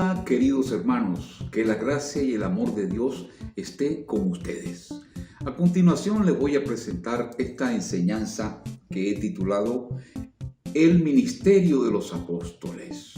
Hola queridos hermanos, que la gracia y el amor de Dios esté con ustedes. A continuación les voy a presentar esta enseñanza que he titulado El Ministerio de los Apóstoles.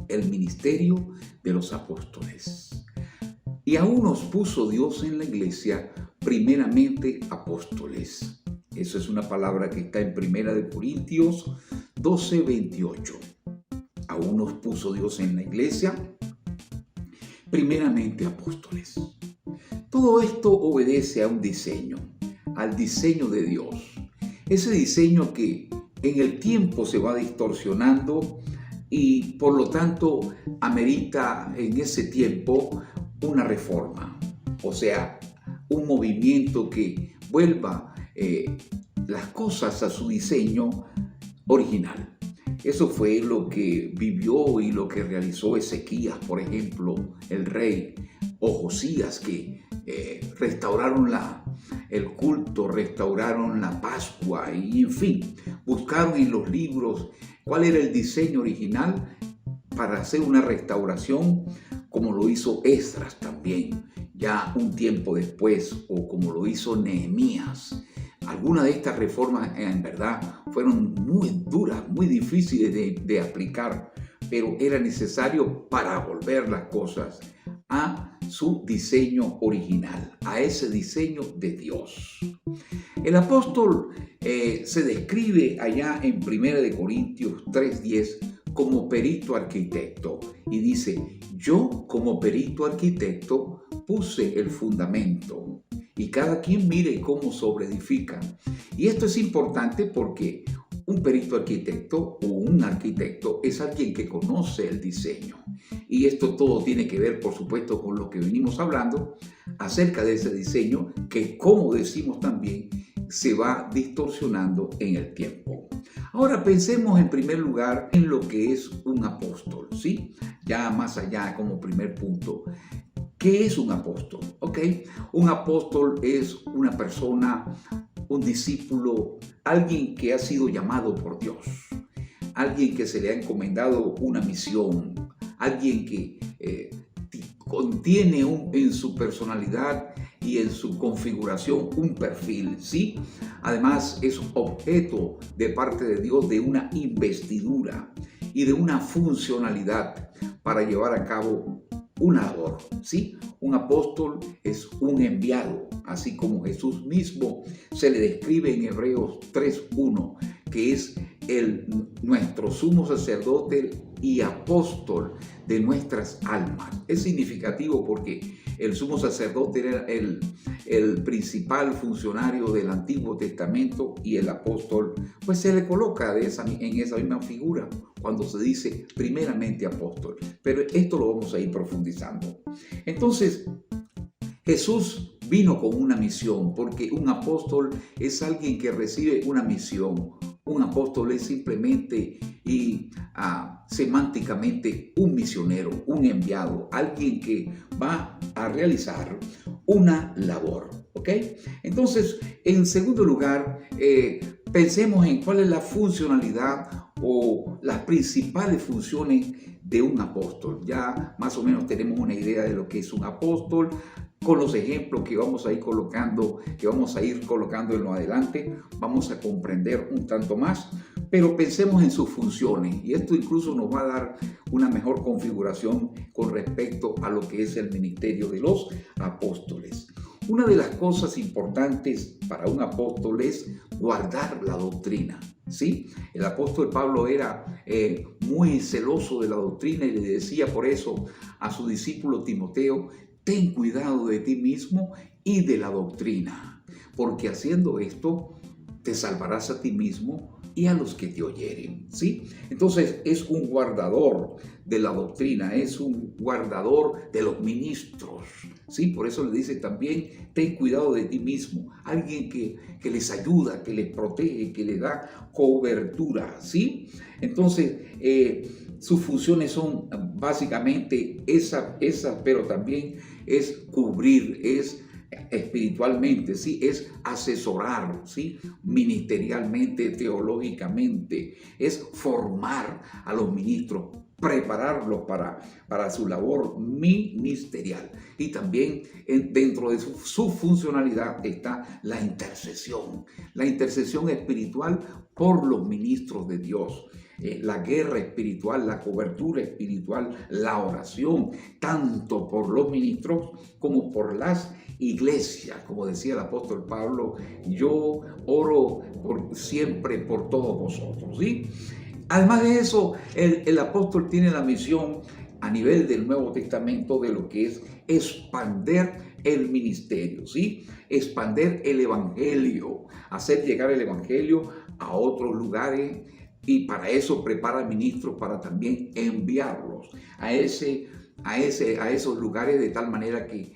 El Ministerio de los Apóstoles. Y aún nos puso Dios en la iglesia primeramente apóstoles. Eso es una palabra que está en 1 Corintios 12:28. Aún nos puso Dios en la iglesia primeramente apóstoles. Todo esto obedece a un diseño, al diseño de Dios. Ese diseño que en el tiempo se va distorsionando y por lo tanto amerita en ese tiempo una reforma, o sea, un movimiento que vuelva las cosas a su diseño original. Eso fue lo que vivió y lo que realizó Ezequías, por ejemplo, el rey, o Josías, que restauraron el culto, restauraron la Pascua y, en fin, buscaron en los libros cuál era el diseño original para hacer una restauración, como lo hizo Esdras también, ya un tiempo después, o como lo hizo Nehemías. Algunas de estas reformas en verdad fueron muy duras, muy difíciles de aplicar, pero era necesario para volver las cosas a su diseño original, a ese diseño de Dios. El apóstol se describe allá en 1 Corintios 3:10 como perito arquitecto y dice: yo como perito arquitecto puse el fundamento y cada quien mire cómo sobreedifica. Y esto es importante porque un perito arquitecto o un arquitecto es alguien que conoce el diseño. Y esto todo tiene que ver, por supuesto, con lo que venimos hablando acerca de ese diseño que, como decimos también, se va distorsionando en el tiempo. Ahora pensemos en primer lugar en lo que es un apóstol, ¿sí? Ya más allá como primer punto. ¿Qué es un apóstol? ¿Ok? Un apóstol es una persona, un discípulo, alguien que ha sido llamado por Dios, alguien que se le ha encomendado una misión, alguien que contiene en su personalidad y en su configuración un perfil, ¿sí? Además es objeto de parte de Dios de una investidura y de una funcionalidad para llevar a cabo una labor, ¿sí? Un apóstol es un enviado, así como Jesús mismo se le describe en Hebreos 3:1, que es nuestro sumo sacerdote y apóstol de nuestras almas. Es significativo porque el sumo sacerdote era el principal funcionario del Antiguo Testamento y el apóstol pues se le coloca en esa misma figura cuando se dice primeramente apóstol. Pero esto lo vamos a ir profundizando. Entonces, Jesús vino con una misión, porque un apóstol es alguien que recibe una misión. Un apóstol es simplemente y semánticamente un misionero, un enviado, alguien que va a realizar una labor, ¿ok? Entonces, en segundo lugar, pensemos en cuál es la funcionalidad o las principales funciones de un apóstol. Ya más o menos tenemos una idea de lo que es un apóstol. Con los ejemplos que vamos a ir colocando en lo adelante, vamos a comprender un tanto más, pero pensemos en sus funciones y esto incluso nos va a dar una mejor configuración con respecto a lo que es el ministerio de los apóstoles. Una de las cosas importantes para un apóstol es guardar la doctrina, ¿sí? El apóstol Pablo era muy celoso de la doctrina y le decía por eso a su discípulo Timoteo: ten cuidado de ti mismo y de la doctrina, porque haciendo esto te salvarás a ti mismo y a los que te oyeren, ¿sí? Entonces es un guardador de la doctrina, es un guardador de los ministros, ¿sí? Por eso le dice también, ten cuidado de ti mismo, alguien que les ayuda, que les protege, que les da cobertura, ¿sí? Entonces, sus funciones son básicamente esas, pero también es cubrir, es espiritualmente, ¿sí? Es asesorar, ¿sí? Ministerialmente, teológicamente, es formar a los ministros prepararlos para su labor ministerial. Y también dentro de su funcionalidad está la intercesión espiritual por los ministros de Dios. La guerra espiritual, la cobertura espiritual, la oración, tanto por los ministros como por las iglesias. Como decía el apóstol Pablo, yo oro siempre por todos vosotros, ¿sí? Además de eso, el apóstol tiene la misión a nivel del Nuevo Testamento de lo que es expander el ministerio, ¿sí? Expander el evangelio, hacer llegar el evangelio a otros lugares, y para eso prepara ministros para también enviarlos a esos lugares, de tal manera que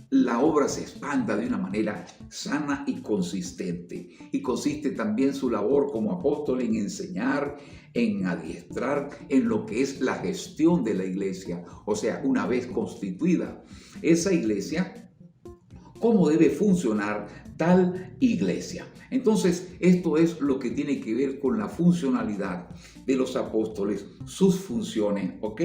la obra se expanda de una manera sana y consistente. Y consiste también su labor como apóstol en enseñar, en adiestrar, en lo que es la gestión de la iglesia. O sea, una vez constituida esa iglesia, cómo debe funcionar tal iglesia. Entonces, esto es lo que tiene que ver con la funcionalidad de los apóstoles, sus funciones, ¿ok?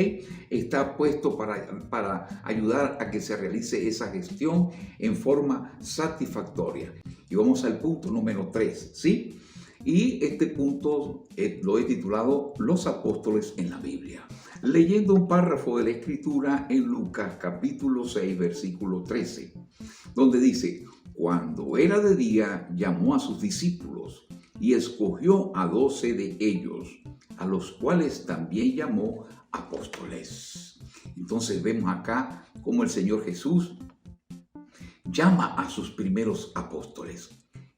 Está puesto para ayudar a que se realice esa gestión en forma satisfactoria. Y vamos al punto número 3, ¿sí? Y este punto lo he titulado Los apóstoles en la Biblia. Leyendo un párrafo de la Escritura en Lucas capítulo 6, versículo 13, donde dice: cuando era de día, llamó a sus discípulos y escogió a 12 de ellos, a los cuales también llamó apóstoles. Entonces vemos acá cómo el Señor Jesús llama a sus primeros apóstoles,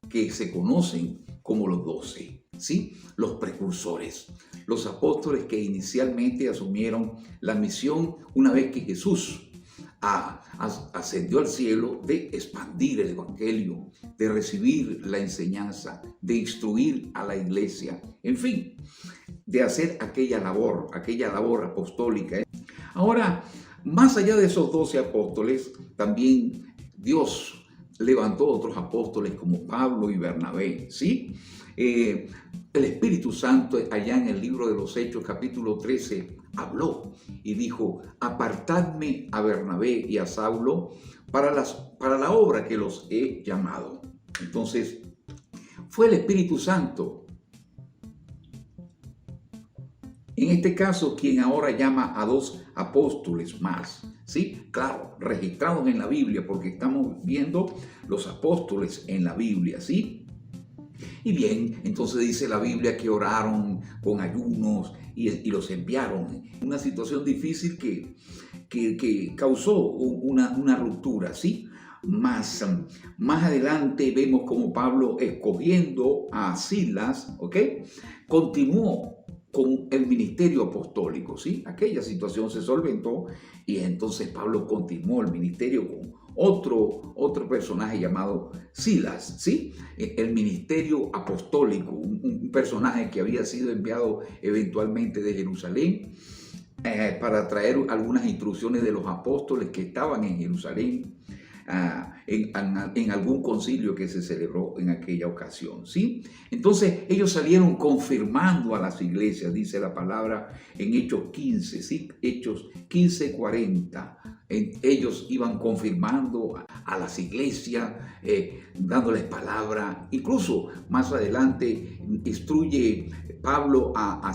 que se conocen como los 12, ¿sí? Los precursores, los apóstoles que inicialmente asumieron la misión una vez que Jesús ascendió al cielo, de expandir el evangelio, de recibir la enseñanza, de instruir a la iglesia, en fin, de hacer aquella labor apostólica. Ahora, más allá de esos 12 apóstoles, también Dios levantó otros apóstoles como Pablo y Bernabé, ¿sí? El Espíritu Santo, allá en el libro de los Hechos, capítulo 13, habló y dijo: apartadme a Bernabé y a Saulo para la obra que los he llamado. Entonces, fue el Espíritu Santo, en este caso, quien ahora llama a 2 apóstoles más, ¿sí? Claro, registrados en la Biblia, porque estamos viendo los apóstoles en la Biblia, ¿sí? Y bien, entonces dice la Biblia que oraron con ayunos y los enviaron. Una situación difícil que causó una ruptura, ¿sí? Más adelante vemos como Pablo, escogiendo a Silas, ¿ok?, continuó con el ministerio apostólico, ¿sí? Aquella situación se solventó y entonces Pablo continuó el ministerio con otro personaje llamado Silas, ¿sí? El ministerio apostólico, un personaje que había sido enviado eventualmente de Jerusalén para traer algunas instrucciones de los apóstoles que estaban en Jerusalén en algún concilio que se celebró en aquella ocasión, ¿sí? Entonces ellos salieron confirmando a las iglesias, dice la palabra en Hechos 15, ¿sí? Hechos 15:40. Ellos iban confirmando a las iglesias, dándoles palabra. Incluso más adelante instruye Pablo a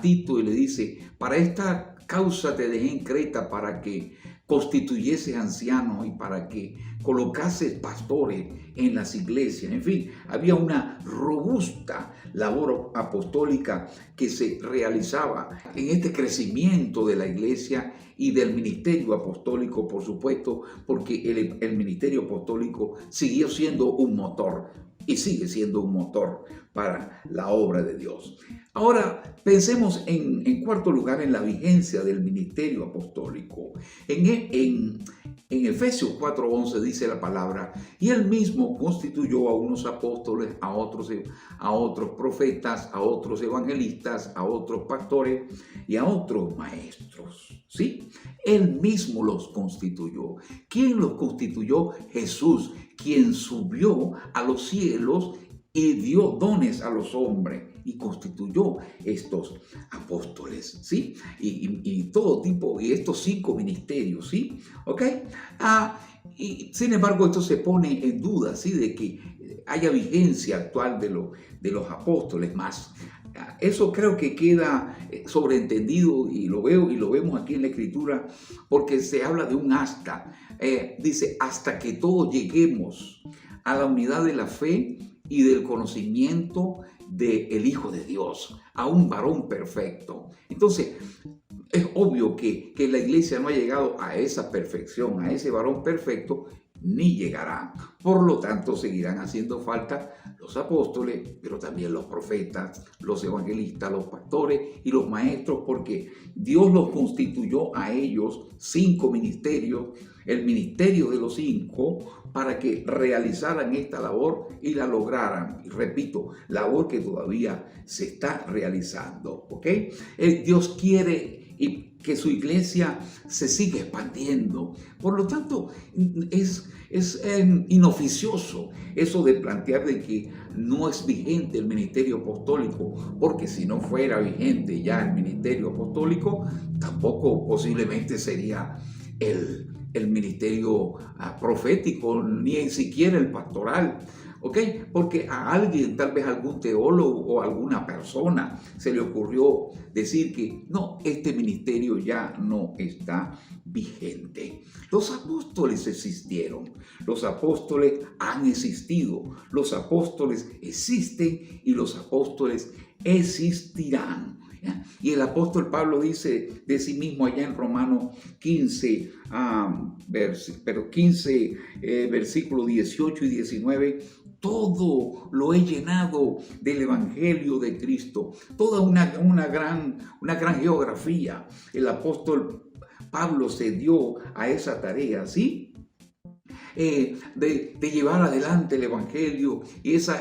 Tito, y le dice: para esta causa te dejé en Creta, para que constituyeses ancianos y para que colocases pastores en las iglesias. En fin, había una robusta labor apostólica que se realizaba en este crecimiento de la iglesia y del ministerio apostólico, por supuesto, porque el ministerio apostólico siguió siendo un motor y sigue siendo un motor para la obra de Dios. Ahora, pensemos en cuarto lugar en la vigencia del ministerio apostólico. En Efesios 4:11 dice la palabra: y él mismo constituyó a unos apóstoles, a otros profetas, a otros evangelistas, a otros pastores y a otros maestros, ¿sí? Él mismo los constituyó. ¿Quién los constituyó? Jesús, quien subió a los cielos y dio dones a los hombres. y constituyó estos apóstoles, ¿sí? Y todo tipo, y estos 5 ministerios, ¿sí? ¿Ok? Y sin embargo, esto se pone en duda, ¿sí? De que haya vigencia actual de los apóstoles más. Eso creo que queda sobreentendido y lo vemos aquí en la Escritura, porque se habla de un hasta. Dice, hasta que todos lleguemos a la unidad de la fe y del conocimiento del Hijo de Dios, a un varón perfecto. Entonces, es obvio que la iglesia no ha llegado a esa perfección, a ese varón perfecto, ni llegará. Por lo tanto, seguirán haciendo falta los apóstoles, pero también los profetas, los evangelistas, los pastores y los maestros, porque Dios los constituyó a ellos 5 ministerios, el ministerio de los 5, para que realizaran esta labor y la lograran. Y repito, labor que todavía se está realizando, ¿ok? Dios quiere que su iglesia se siga expandiendo. Por lo tanto, es inoficioso eso de plantear de que no es vigente el ministerio apostólico, porque si no fuera vigente ya el ministerio apostólico, tampoco posiblemente sería el ministerio profético, ni siquiera el pastoral. ¿Ok? Porque a alguien, tal vez algún teólogo o alguna persona, se le ocurrió decir que no, este ministerio ya no está vigente. Los apóstoles existieron, los apóstoles han existido, los apóstoles existen y los apóstoles existirán. Y el apóstol Pablo dice de sí mismo allá en Romanos 15, versículos 18 y 19, todo lo he llenado del Evangelio de Cristo, toda una gran geografía. El apóstol Pablo se dio a esa tarea, ¿sí? De llevar adelante el Evangelio, y esa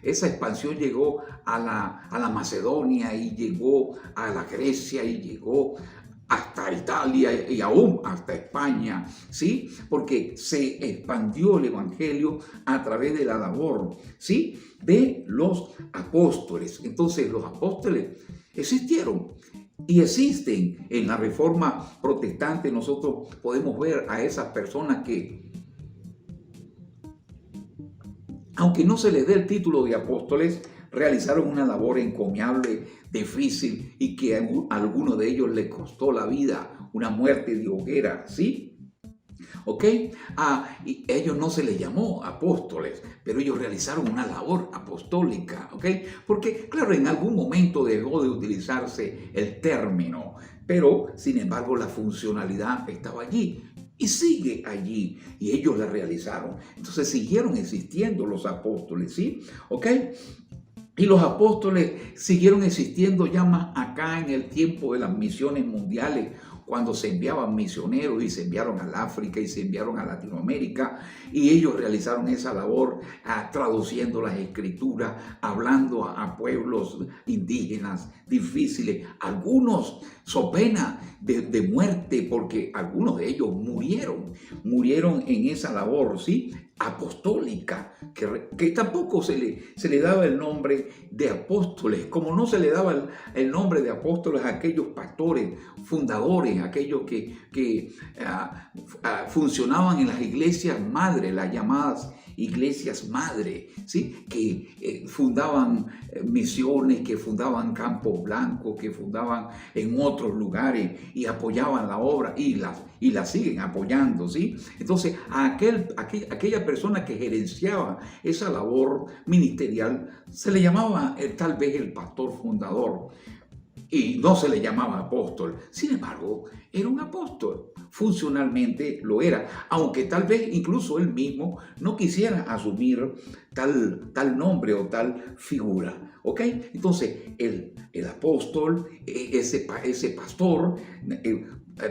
expansión llegó a la Macedonia, y llegó a la Grecia, y llegó hasta Italia y aún hasta España, ¿sí? Porque se expandió el Evangelio a través de la labor, ¿sí? De los apóstoles. Entonces los apóstoles existieron y existen. En la Reforma Protestante nosotros podemos ver a esas personas que, aunque no se les dé el título de apóstoles, realizaron una labor encomiable, difícil, y que a algunos de ellos les costó la vida, una muerte de hoguera, ¿sí? ¿Ok? Y ellos no se les llamó apóstoles, pero ellos realizaron una labor apostólica, ¿ok? Porque, claro, en algún momento dejó de utilizarse el término, pero, sin embargo, la funcionalidad estaba allí. Y sigue allí, y ellos la realizaron. Entonces siguieron existiendo los apóstoles, ¿sí? ¿Ok? Y los apóstoles siguieron existiendo ya más acá en el tiempo de las misiones mundiales, cuando se enviaban misioneros y se enviaron al África y se enviaron a Latinoamérica, y ellos realizaron esa labor traduciendo las escrituras, hablando a pueblos indígenas difíciles, algunos so pena de muerte, porque algunos de ellos murieron en esa labor, ¿sí? Apostólica, que tampoco se le daba el nombre de apóstoles, como no se le daba el nombre de apóstoles a aquellos pastores, fundadores, aquellos que funcionaban en las iglesias madres, las llamadas iglesias madre, ¿sí? Que fundaban misiones, que fundaban Campos Blancos, que fundaban en otros lugares y apoyaban la obra y la siguen apoyando, ¿sí? Entonces, aquella persona que gerenciaba esa labor ministerial se le llamaba tal vez el pastor fundador, y no se le llamaba apóstol. Sin embargo, era un apóstol. Funcionalmente lo era, aunque tal vez incluso él mismo no quisiera asumir tal nombre o tal figura. ¿Ok? Entonces, el apóstol, ese pastor,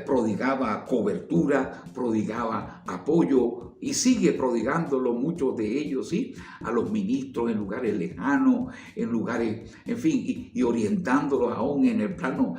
prodigaba cobertura, prodigaba apoyo y sigue prodigándolo muchos de ellos, ¿sí? A los ministros en lugares lejanos, en lugares, en fin, y orientándolos aún en el plano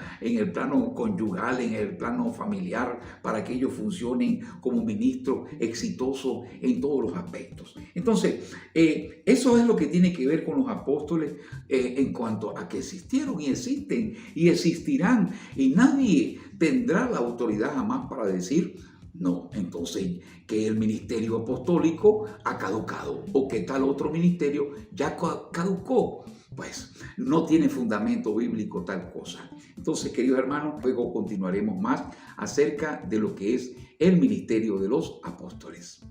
conyugal, en el plano familiar, para que ellos funcionen como ministros exitosos en todos los aspectos. Entonces, eso es lo que tiene que ver con los apóstoles en cuanto a que existieron y existen y existirán, y nadie tendrá la autoridad jamás para decir no, entonces que el ministerio apostólico ha caducado o que tal otro ministerio ya caducó. Pues no tiene fundamento bíblico tal cosa. Entonces, queridos hermanos, luego continuaremos más acerca de lo que es el ministerio de los apóstoles.